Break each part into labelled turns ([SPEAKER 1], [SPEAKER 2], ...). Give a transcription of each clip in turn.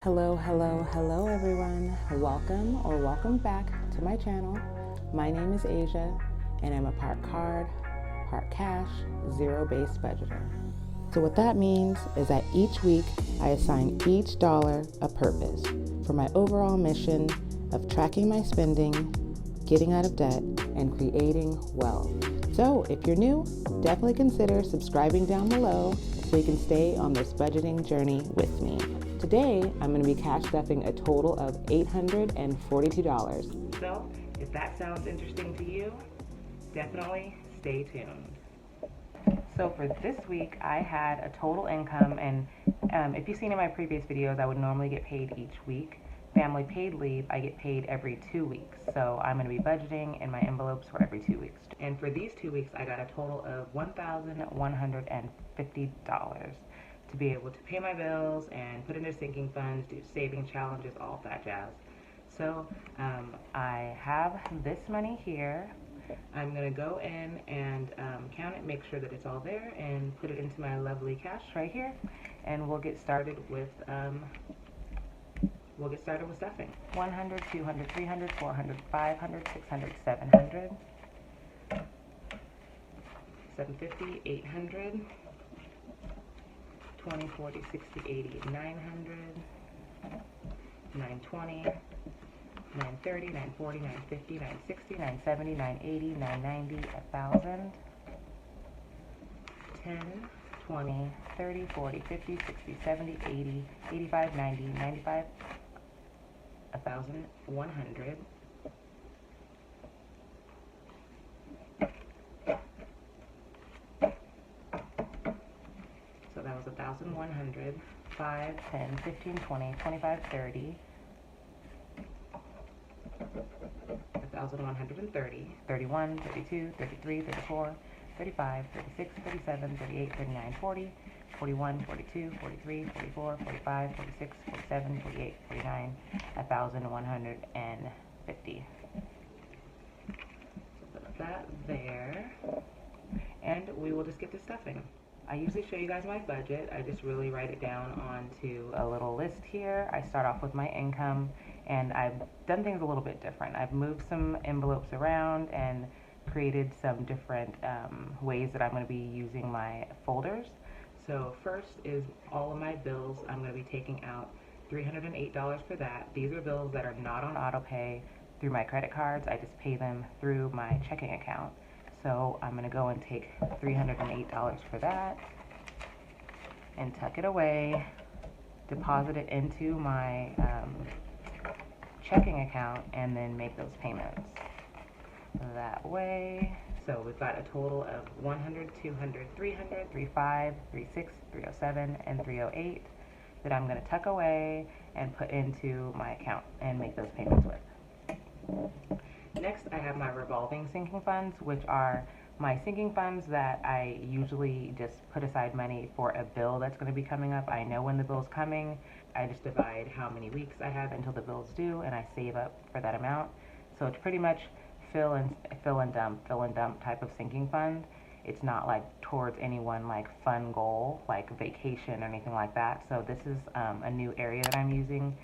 [SPEAKER 1] Hello everyone. Welcome back to my channel. My name is Asia and I'm a part card, part cash, zero-based budgeter. So what that means is that each week I assign each dollar a purpose for my overall mission of tracking my spending, getting out of debt, and creating wealth. So if you're new, definitely consider subscribing down below so you can stay on this budgeting journey with me. Today, I'm going to be cash stuffing a total of $842. So if that sounds interesting to you, definitely stay tuned. So for this week, I had a total income, and if you've seen in my previous videos, I would normally get paid each week. Family paid leave, I get paid every 2 weeks. So I'm going to be budgeting in my envelopes for every 2 weeks. And for these 2 weeks, I got a total of $1,150 to be able to pay my bills and put into sinking funds, do saving challenges, all of that jazz. So I have this money here. I'm going to go in and count it, make sure that it's all there, and put it into my lovely cash right here. And we'll get started with stuffing. 100, 200, 300, 400, 500, 600, 700, 750, 800, 20, 40, 60, 80, 900, 920, 930, 940, 950, 960, 970, 980, 990, 1,000, 10, 20, 30, 40, 50, 60, 70, 80, 85, 90, 95, 1,100, so that was 1,100, 5, 10, 15, 20, 25, 30, 1,130, 31, 32, 33, 34, 35, 36, 37, 38, 39, 40, 41, 42, 43, 44, 45, 46, 47, 48, 49, 1,150. So put that there, and we will just get to stuffing. I usually show you guys my budget. I just really write it down onto a little list here. I start off with my income, and I've done things a little bit different. I've moved some envelopes around and created some different ways that I'm going to be using my folders. So first is all of my bills. I'm going to be taking out $308 for that. These are bills that are not on auto pay through my credit cards. I just pay them through my checking account. So I'm going to go and take $308 for that and tuck it away, deposit it into my checking account, and then make those payments that way. So we've got a total of 100, 200, 300, 35, 36, 307, and 308 that I'm going to tuck away and put into my account and make those payments with. Next, I have my revolving sinking funds, which are my sinking funds that I usually just put aside money for a bill that's going to be coming up. I know when the bill's coming. I just divide how many weeks I have until the bill's due, and I save up for that amount. So it's pretty much fill and dump type of sinking fund. It's not like towards any one like fun goal, like vacation or anything like that. So this is a new area that I'm using,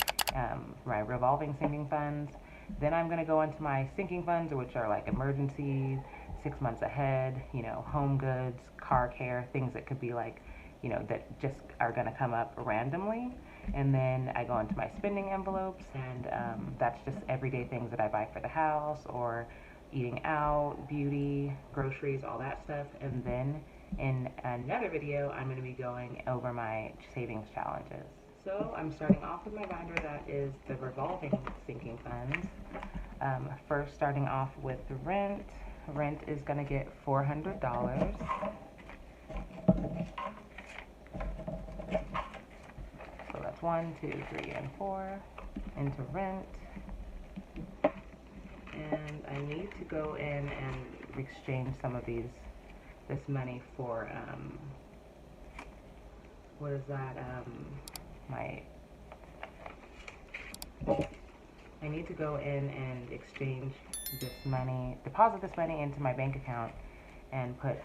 [SPEAKER 1] my revolving sinking funds. Then I'm going to go into my sinking funds, which are like emergencies, 6 months ahead, home goods, car care, things that could be like, that just are going to come up randomly. And then I go into my spending envelopes, and that's just everyday things that I buy for the house or eating out, beauty, groceries, all that stuff. And then in another video, I'm going to be going over my savings challenges. So I'm starting off with my binder that is the revolving sinking funds. First, starting off with rent. Rent is going to get $400. So that's 1, 2, 3, and 4 into rent. And I need to go in and exchange some of this money for, what is that, I need to go in and exchange this money, deposit this money into my bank account, and put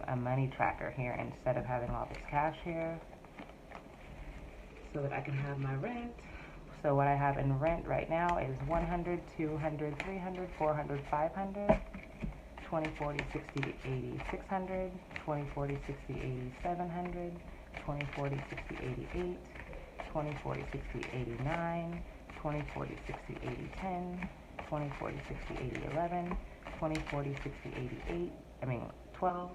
[SPEAKER 1] a money tracker here instead of having all this cash here, so that I can have my rent, So what I have in rent right now is 100, 200, 300, 400, 500, 20, 40, 60, 80, 600, 20, 40, 60, 80, 700, 20, 40, 60, 88, 20, 40, 60, 89, 20, 40, 60, 80, 10, 20, 40, 60, 80, 11, 20, 40, 60, 80, 12,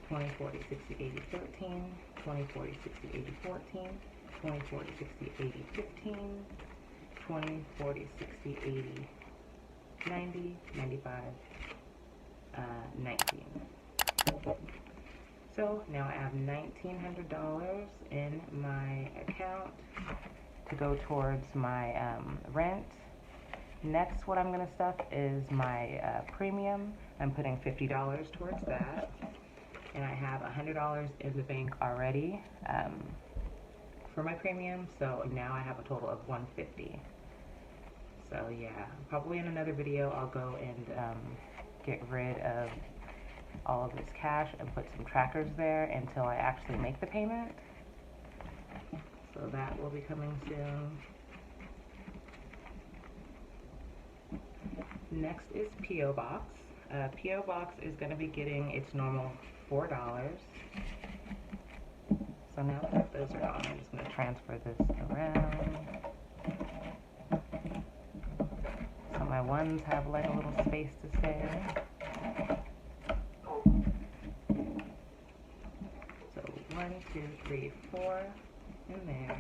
[SPEAKER 1] 20, 40, 60, 80, 13, 20, 40, 60, 80, 14, 20, 40, 60, 80, 15, 20, 40, 60, 80, 90, 95, 19. So now I have $1,900 in my account to go towards my rent. Next, what I'm going to stuff is my premium. I'm putting $50 towards that. And I have $100 in the bank already for my premium, so now I have a total of $150. So yeah, probably in another video I'll go and get rid of all of this cash and put some trackers there until I actually make the payment. So that will be coming soon. Next is P.O. Box. P.O. Box is going to be getting its normal $4. So now that those are on, I'm just going to transfer this around. So my ones have like a little space to stay. So 1, 2, 3, 4 in there.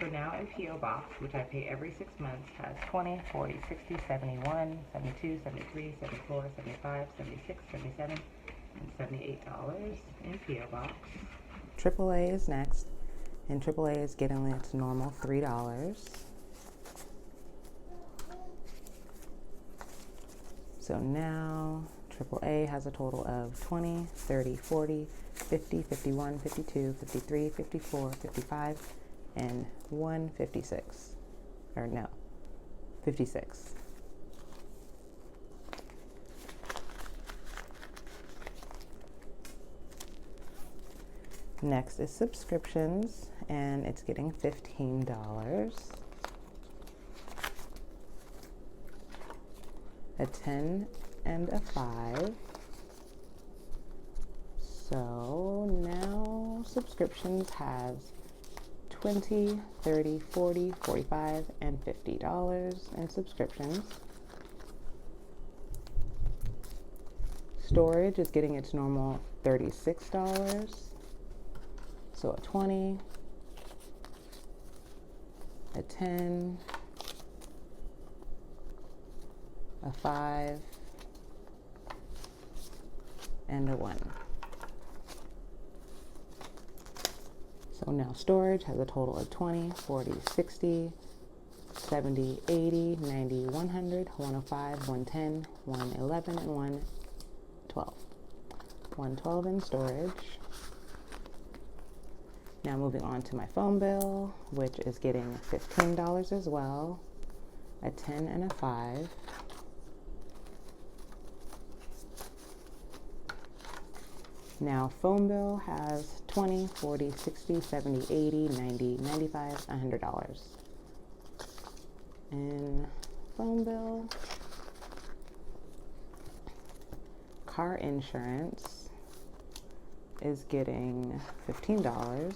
[SPEAKER 1] So now in P.O. Box, which I pay every 6 months, has 20, 40, 60, 71, 72, 73, 74, 75, 76, 77, and $78 in P.O. Box. AAA is next, and AAA is getting its normal $3. So now AAA has a total of 20, 30, 40, 50, 51, 52, 53, 54, 55, and 156. Or no, 56. Next is subscriptions, and it's getting $15. A 10 and a 5. So now subscriptions has 20, 30, 40, 45, and $50 in subscriptions. Storage is getting its normal $36. So a 20, a 10, a 5, and a 1. So now storage has a total of 20, 40, 60, 70, 80, 90, 100, 105, 110, 111, and 112. 112 in storage. Now moving on to my phone bill, which is getting $15 as well, a 10 and a 5. Now phone bill has 20, 40, 60, 70, 80, 90, 95, $100 in phone bill. Car insurance is getting $15.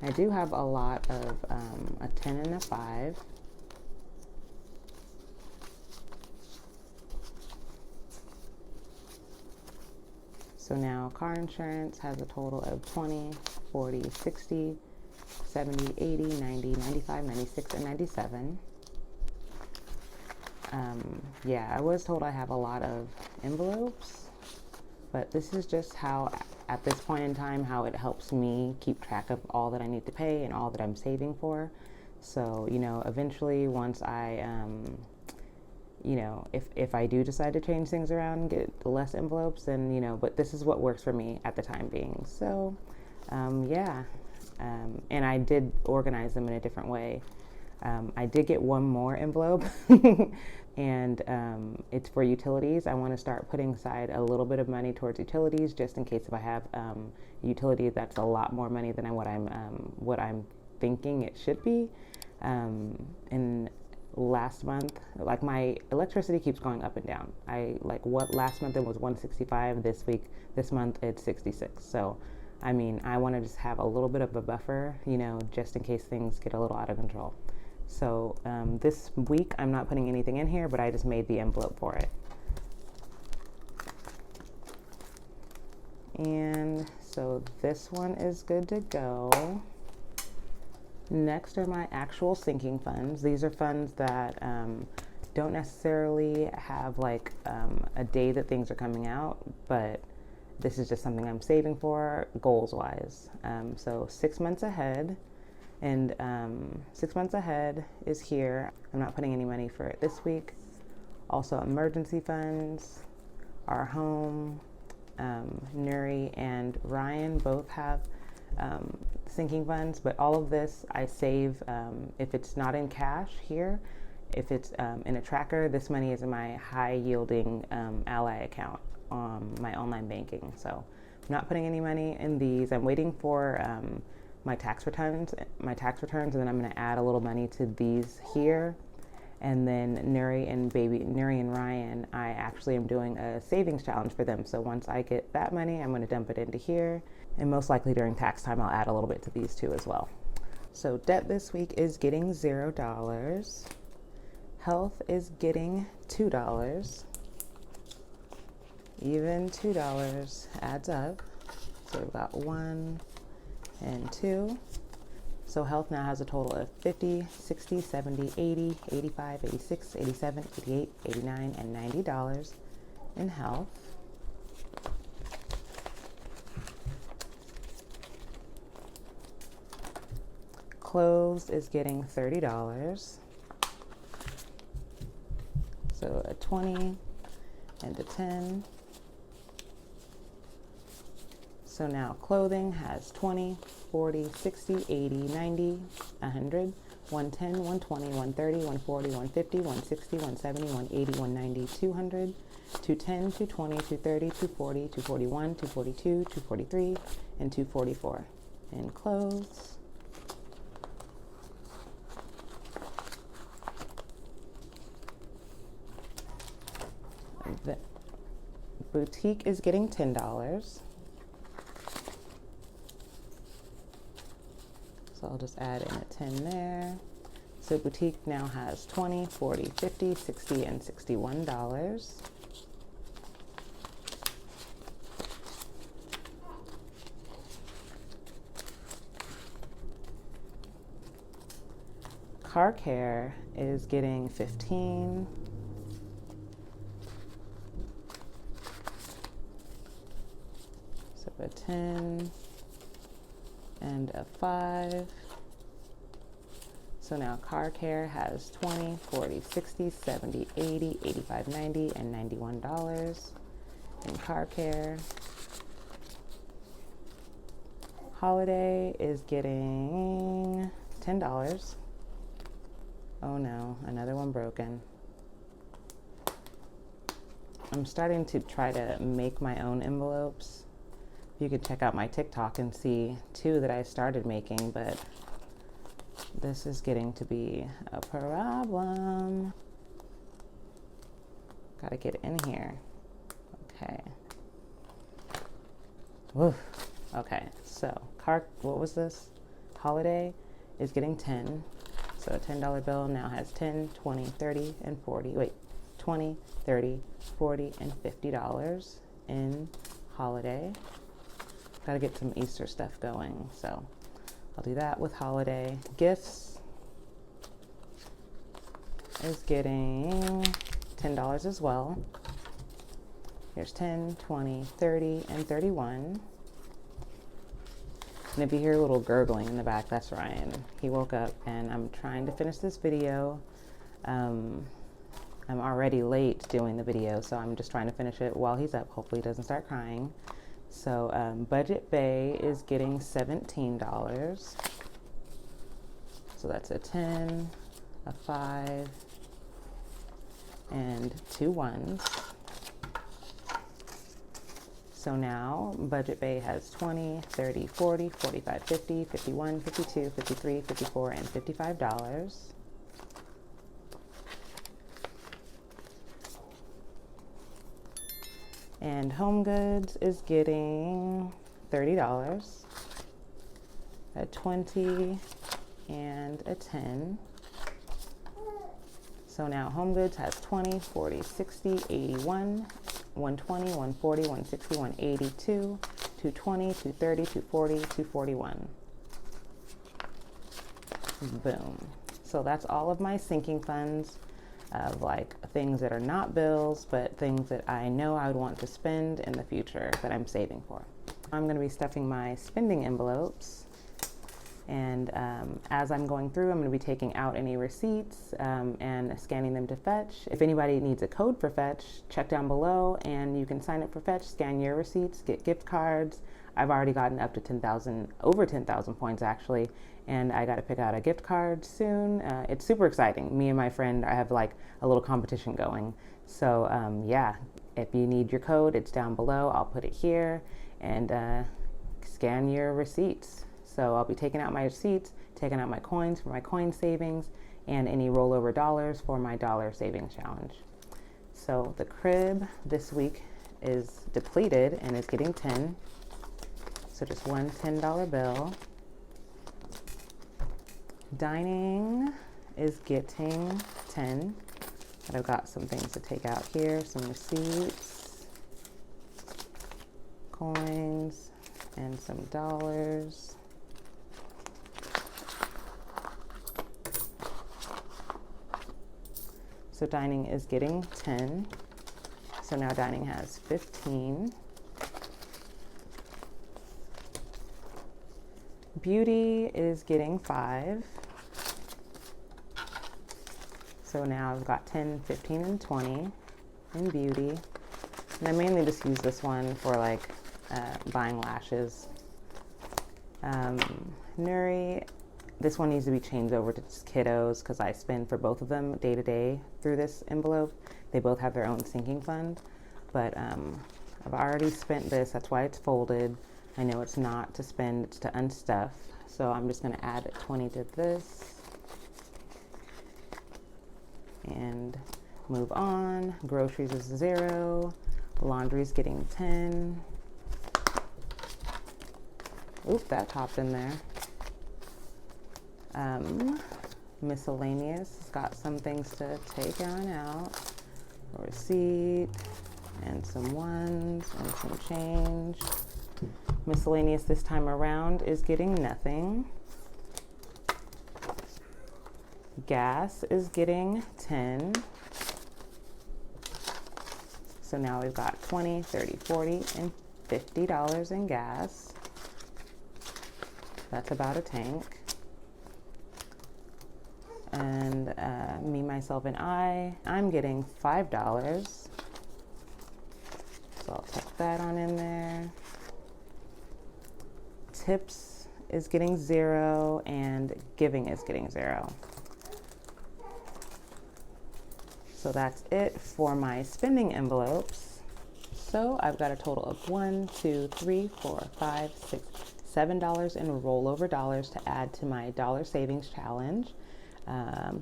[SPEAKER 1] I do have a lot of a 10 and a 5. So now car insurance has a total of 20, 40, 60, 70, 80, 90, 95, 96, and 97. Yeah, I was told I have a lot of envelopes, but this is just how, at this point in time, how it helps me keep track of all that I need to pay and all that I'm saving for. So, you know, eventually once I, you know, if I do decide to change things around and get less envelopes, then, you know, but this is what works for me at the time being. So, yeah, and I did organize them in a different way. I did get one more envelope and it's for utilities. I want to start putting aside a little bit of money towards utilities just in case if I have utility that's a lot more money than what I'm thinking it should be. And last month, like, my electricity keeps going up and down. Last month it was 165. This month it's 66. So I mean, I want to just have a little bit of a buffer, you know, just in case things get a little out of control. So this week I'm not putting anything in here, but I just made the envelope for it. And so this one is good to go. Next are my actual sinking funds. These are funds that don't necessarily have like a day that things are coming out, but this is just something I'm saving for goals wise. So 6 months ahead, and 6 months ahead is here. I'm not putting any money for it this week. Also emergency funds, our home, Nuri and Ryan both have sinking funds, but all of this I save if it's not in cash here. If it's in a tracker, this money is in my high yielding Ally account on my online banking. So I'm not putting any money in these. I'm waiting for my tax returns, and then I'm going to add a little money to these here. And then Nuri and Ryan, I actually am doing a savings challenge for them. So once I get that money, I'm going to dump it into here. And most likely during tax time, I'll add a little bit to these two as well. So debt this week is getting $0. Health is getting $2. Even $2 adds up. So we've got 1 and 2. So health now has a total of 50, 60, 70, 80, 85, 86, 87, 88, 89, and $90 in health. Clothes is getting $30. So a 20 and a 10. So now clothing has 20, 40, 60, 80, 90, 100, 110, 120, 130, 140, 150, 160, 170, 180, 190, 200, 210, 220, 230, 240, 241, 242, 243, and 244 in clothes. The boutique is getting $10. So I'll just add in a 10 there. So boutique now has 20, 40, 50, 60, and $61. Car care is getting 15. So a 10 and a 5. So now car care has 20, 40, 60, 70, 80, 85, 90, and $91 in car care. Holiday is getting $10. Oh no, another one broken. I'm starting to try to make my own envelopes. You could check out my TikTok and see 2 that I started making, but this is getting to be a problem. Gotta get in here. Okay. Woof. Okay, so what was this? Holiday is getting 10. So a $10 bill now has 10, 20, 30, and 40. Wait, 20, 30, 40, and $50 in holiday. Gotta get some Easter stuff going, so I'll do that with holiday. Gifts is getting $10 as well. Here's 10, 20, 30, and 31. And if you hear a little gurgling in the back, that's Ryan. He woke up and I'm trying to finish this video. I'm already late doing the video, so I'm just trying to finish it while he's up. Hopefully he doesn't start crying. So Budget Bay is getting $17. So that's a 10, a 5, and 2 ones. So now Budget Bay has 20, 30, 40, 45, 50, 51, 52, 53, 54, and $55. And Home Goods is getting $30, a 20, and a 10. So now Home Goods has 20, 40, 60, 81, 120, 140, 160, 182, 220, 230, 240, 241. Boom. So that's all of my sinking funds of like things that are not bills, but things that I know I would want to spend in the future that I'm saving for. I'm going to be stuffing my spending envelopes. And as I'm going through, I'm going to be taking out any receipts and scanning them to Fetch. If anybody needs a code for Fetch, check down below and you can sign up for Fetch, scan your receipts, get gift cards. I've already gotten up to 10,000, over 10,000 points actually, and I got to pick out a gift card soon. It's super exciting. Me and my friend, I have like a little competition going. So yeah, if you need your code, it's down below. I'll put it here, and scan your receipts. So I'll be taking out my receipts, taking out my coins for my coin savings, and any rollover dollars for my dollar savings challenge. So the crib this week is depleted and is getting 10. So just one $10 bill. Dining is getting 10. But I've got some things to take out here, some receipts, coins, and some dollars. So dining is getting 10. So now dining has 15. Beauty is getting 5. So now I've got 10, 15, and 20 in beauty. And I mainly just use this one for like buying lashes. Nuri, this one needs to be changed over to just kiddos because I spend for both of them day to day through this envelope. They both have their own sinking fund, but I've already spent this. That's why it's folded. I know it's not to spend, it's to unstuff. So I'm just going to add 20 to this and move on. Groceries is 0. Laundry's getting 10. Oop, that popped in there. Miscellaneous has got some things to take on out. A receipt and some ones and some change. Miscellaneous this time around is getting nothing. Gas is getting 10. So now we've got 20, 30, 40, and $50 in gas. That's about a tank. And me, myself, and I'm getting $5. So I'll tuck that on in there. Tips is getting 0 and giving is getting 0. So that's it for my spending envelopes. So I've got a total of $1, $2, $3, $4, $5, $6, $7 in rollover dollars to add to my dollar savings challenge.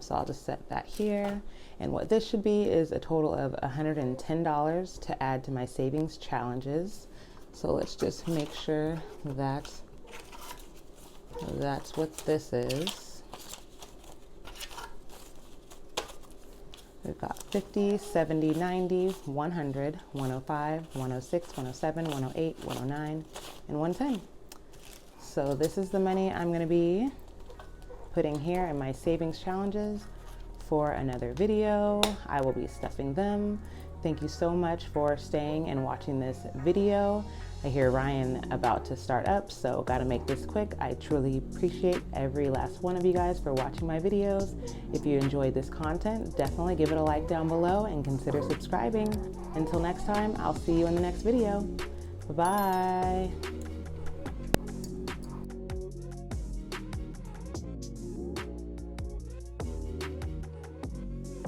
[SPEAKER 1] So I'll just set that here. And what this should be is a total of $110 to add to my savings challenges. So let's just make sure that that's what this is. We've got 50, 70, 90, 100, 105, 106, 107, 108, 109, and 110. So this is the money I'm going to be putting here in my savings challenges for another video. I will be stuffing them. Thank you so much for staying and watching this video. I hear Ryan about to start up, so gotta make this quick. I truly appreciate every last one of you guys for watching my videos. If you enjoyed this content, definitely give it a like down below and consider subscribing. Until next time, I'll see you in the next video. Bye-bye.